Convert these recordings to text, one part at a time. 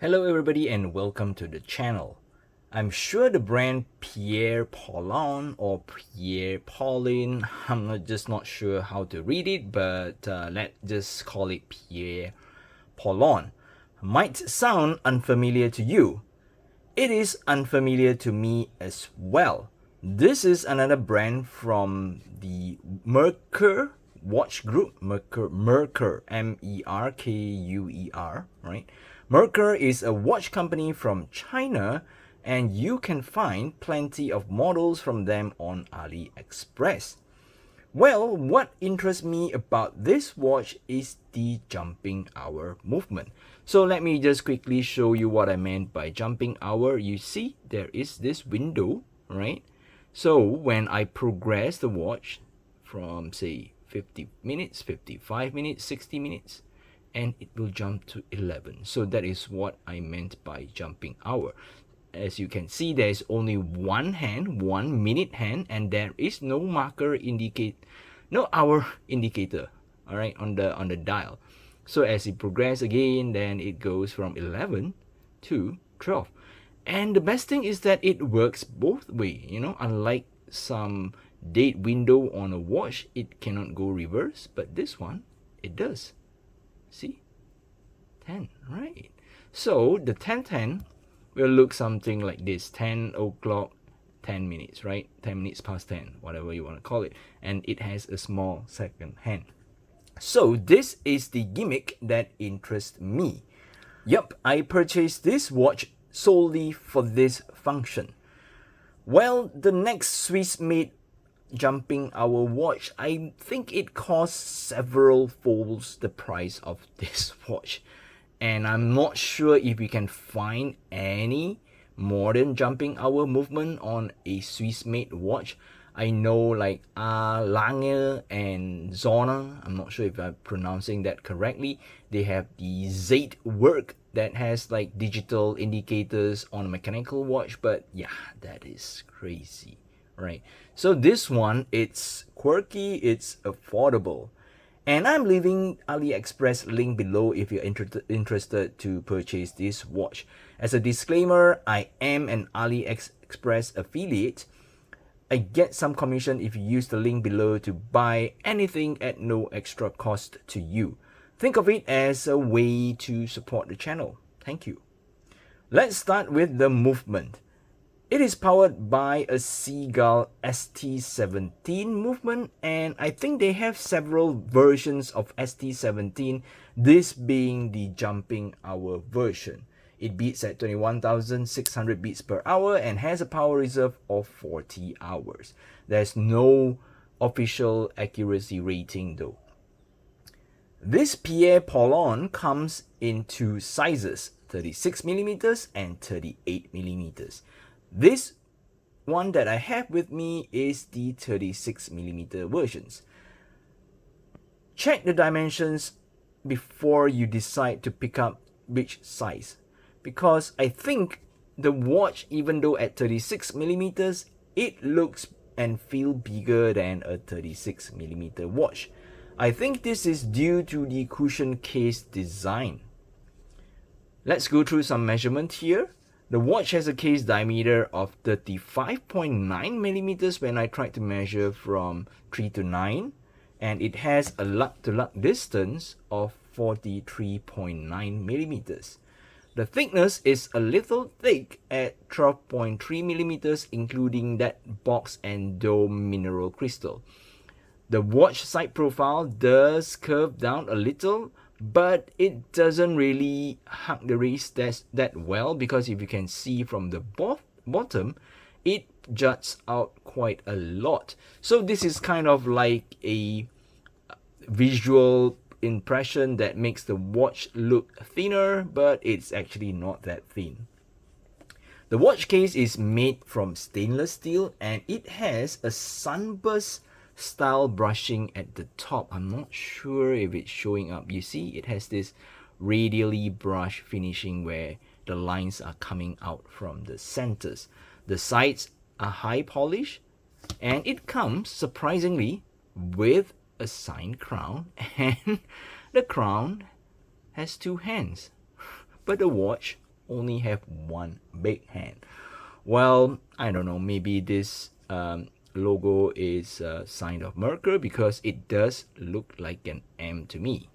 Hello everybody and welcome to the channel. I'm sure the brand Pierre Paulin or Pierre Paulin, just not sure how to read it, but let's just call it Pierre Paulin, might sound unfamiliar to you. It is unfamiliar to me as well. This is another brand from the Merkur watch group. Merkur, Merkur, right? Merkur is a watch company from China, and you can find plenty of models from them on AliExpress. Well, what interests me about this watch is the jumping hour movement. So let me just quickly show you what I meant by jumping hour. You see, there is this window, right? So when I progress the watch from say 50 minutes, 55 minutes, 60 minutes, and it will jump to 11. So that is what I meant by jumping hour. As you can see, there is only one hand, 1 minute hand, and there is no no hour indicator, all right, on the dial. So as it progresses again, then it goes from 11 to 12. And the best thing is that it works both way. Unlike some date window on a watch, it cannot go reverse, but this one, it does. See? 10, right? So the 10:10 will look something like this: 10 o'clock, 10 minutes, right? 10 minutes past 10, whatever you want to call it. And it has a small second hand. So this is the gimmick that interests me. Yup, I purchased this watch solely for this function. Well, the next Swiss-made jumping hour watch, I think it costs several folds the price of this watch. And I'm not sure if we can find any modern jumping hour movement on a Swiss-made watch. I know like Lange and Zona, I'm not sure if I'm pronouncing that correctly. They have the Z work that has like digital indicators on a mechanical watch, but yeah, that is crazy, right? So this one, it's quirky, it's affordable. And I'm leaving AliExpress link below if you're interested to purchase this watch. As a disclaimer, I am an AliExpress affiliate. I get some commission if you use the link below to buy anything at no extra cost to you. Think of it as a way to support the channel. Thank you. Let's start with the movement. It is powered by a Seagull ST17 movement, and I think they have several versions of ST17, this being the jumping hour version. It beats at 21,600 beats per hour and has a power reserve of 40 hours. There's no official accuracy rating though. This Pierre Paulin comes in two sizes, 36mm and 38mm. This one that I have with me is the 36mm versions. Check the dimensions before you decide to pick up which size, because I think the watch, even though at 36mm, it looks and feel bigger than a 36mm watch. I think this is due to the cushion case design. Let's go through some measurement here. The watch has a case diameter of 35.9mm when I tried to measure from 3 to 9, and it has a lug-to-lug distance of 43.9mm. The thickness is a little thick at 12.3mm, including that box and dome mineral crystal. The watch side profile does curve down a little, but it doesn't really hug the wrist that well, because if you can see from the bottom, it juts out quite a lot. So this is kind of like a visual impression that makes the watch look thinner, but it's actually not that thin. The watch case is made from stainless steel, and it has a sunburst style brushing at the top. I'm not sure if it's showing up. You see, it has this radially brushed finishing where the lines are coming out from the centers. The sides are high polish, and it comes surprisingly with a signed crown, and the crown has two hands, but the watch only have one big hand. Well, I don't know, maybe this logo is a sign of Merkur because it does look like an M to me.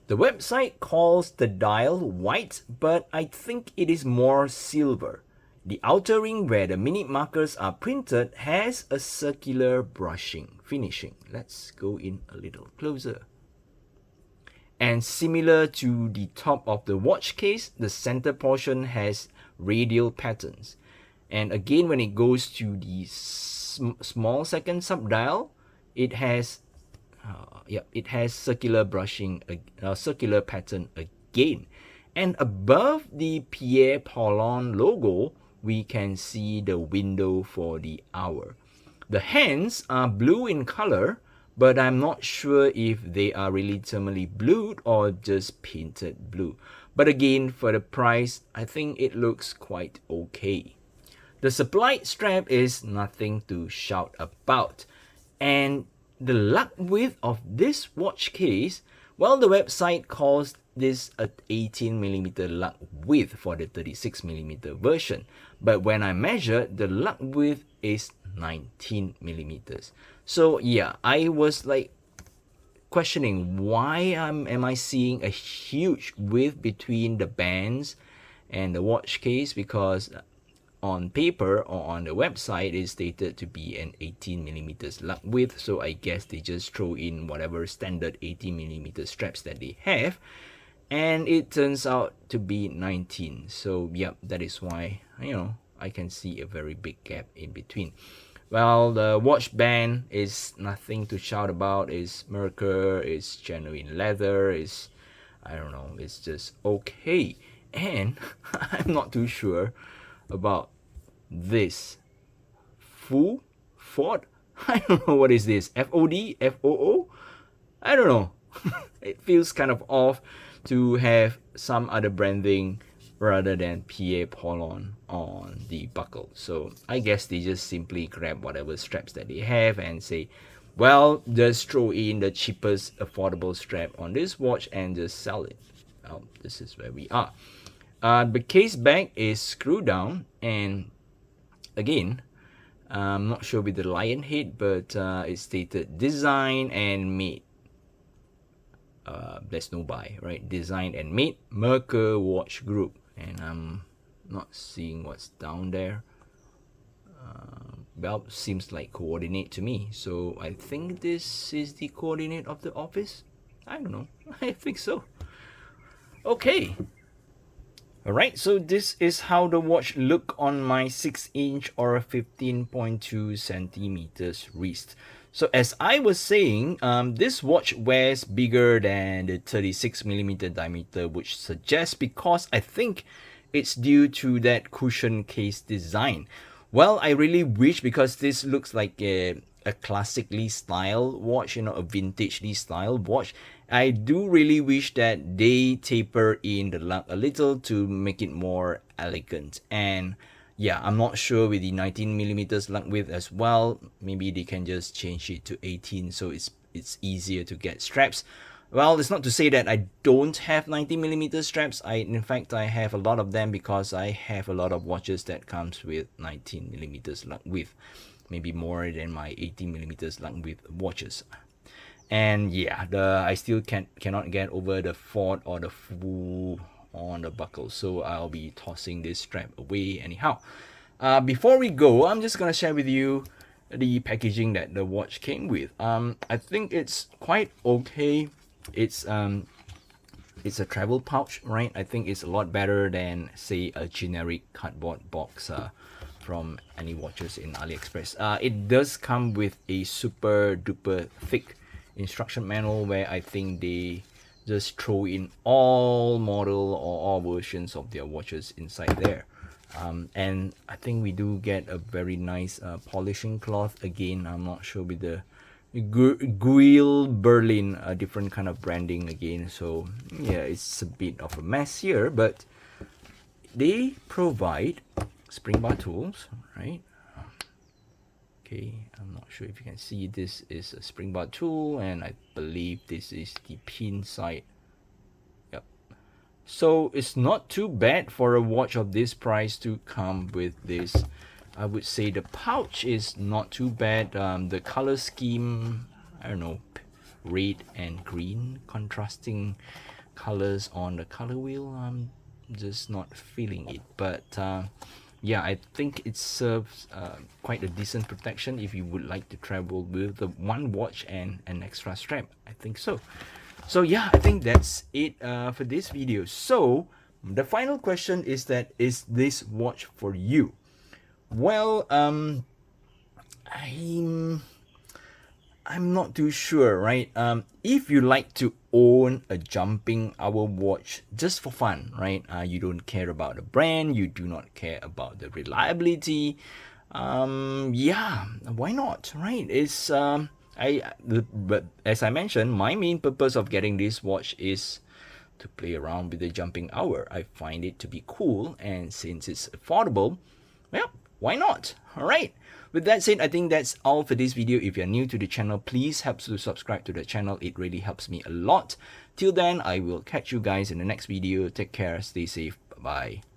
The website calls the dial white, but I think it is more silver. The outer ring where the minute markers are printed has a circular brushing finishing. Let's go in a little closer. And similar to the top of the watch case, the center portion has radial patterns. And again, when it goes to the small second subdial, it has circular brushing, circular pattern again. And above the Pierre Paulin logo, we can see the window for the hour. The hands are blue in color, but I'm not sure if they are really thermally blued or just painted blue. But again, for the price, I think it looks quite okay. The supplied strap is nothing to shout about. And the lug width of this watch case, well, the website calls this a 18mm lug width for the 36mm version. But when I measured, the lug width is 19mm. So yeah, I was like questioning why am I seeing a huge width between the bands and the watch case, because on paper or on the website is stated to be an 18mm lug width, so I guess they just throw in whatever standard 18mm straps that they have, and it turns out to be 19. So yeah, that is why, you know, I can see a very big gap in between. Well, the watch band is nothing to shout about. It's Merkur, it's genuine leather, it's, I don't know, it's just okay. And I'm not too sure about this Ford. I don't know what is this. FOD, FOO. I don't know. It feels kind of off to have some other branding rather than Pierre Paulin on the buckle. So I guess they just simply grab whatever straps that they have and say, well, just throw in the cheapest affordable strap on this watch and just sell it. Well, this is where we are. The case back is screwed down, and again, I'm not sure with the lion head, but it's stated design and made. There's no buy, right? Designed and made Merkur Watch Group, and I'm not seeing what's down there. Well, seems like coordinate to me, so I think this is the coordinate of the office. I don't know. I think so. Okay. Alright, so this is how the watch look on my 6-inch or 15.2 centimeters wrist. So as I was saying, this watch wears bigger than the 36mm diameter, which suggests because I think it's due to that cushion case design. Well, I really wish, because this looks like a classically styled watch, you know, a vintagely styled watch. I do really wish that they taper in the lug a little to make it more elegant. And yeah, I'm not sure with the 19mm lug width as well. Maybe they can just change it to 18 so it's easier to get straps. Well, it's not to say that I don't have 19mm straps. In fact, I have a lot of them because I have a lot of watches that comes with 19mm lug width. Maybe more than my 18mm lug width watches. And yeah, I still cannot get over the Ford or the Fu on the buckle, so I'll be tossing this strap away anyhow. Before we go, I'm just gonna share with you the packaging that the watch came with. I think it's quite okay. It's a travel pouch, right? I think it's a lot better than, say, a generic cardboard box from any watches in AliExpress. It does come with a super duper thick instruction manual where I think they just throw in all model or all versions of their watches inside there. And I think we do get a very nice polishing cloth. Again, I'm not sure with the Guil Berlin, a different kind of branding again. So yeah, it's a bit of a mess here, but they provide spring bar tools, right? Okay, I'm not sure if you can see, this is a spring bar tool, and I believe this is the pin side. Yep, So it's not too bad for a watch of this price to come with this. I would say the pouch is not too bad. The color scheme, I don't know, red and green contrasting colors on the color wheel. I'm just not feeling it, but yeah, I think it serves quite a decent protection if you would like to travel with the one watch and an extra strap. I think so. So yeah, I think that's it for this video. So the final question is that, is this watch for you? Well, I'm not too sure, right? If you like to own a jumping hour watch just for fun, right? You don't care about the brand, you do not care about the reliability. Yeah, why not, right? But as I mentioned, my main purpose of getting this watch is to play around with the jumping hour. I find it to be cool, and since it's affordable, well, why not? All right. With that said, I think that's all for this video. If you're new to the channel, please help to subscribe to the channel. It really helps me a lot. Till then, I will catch you guys in the next video. Take care. Stay safe. Bye-bye.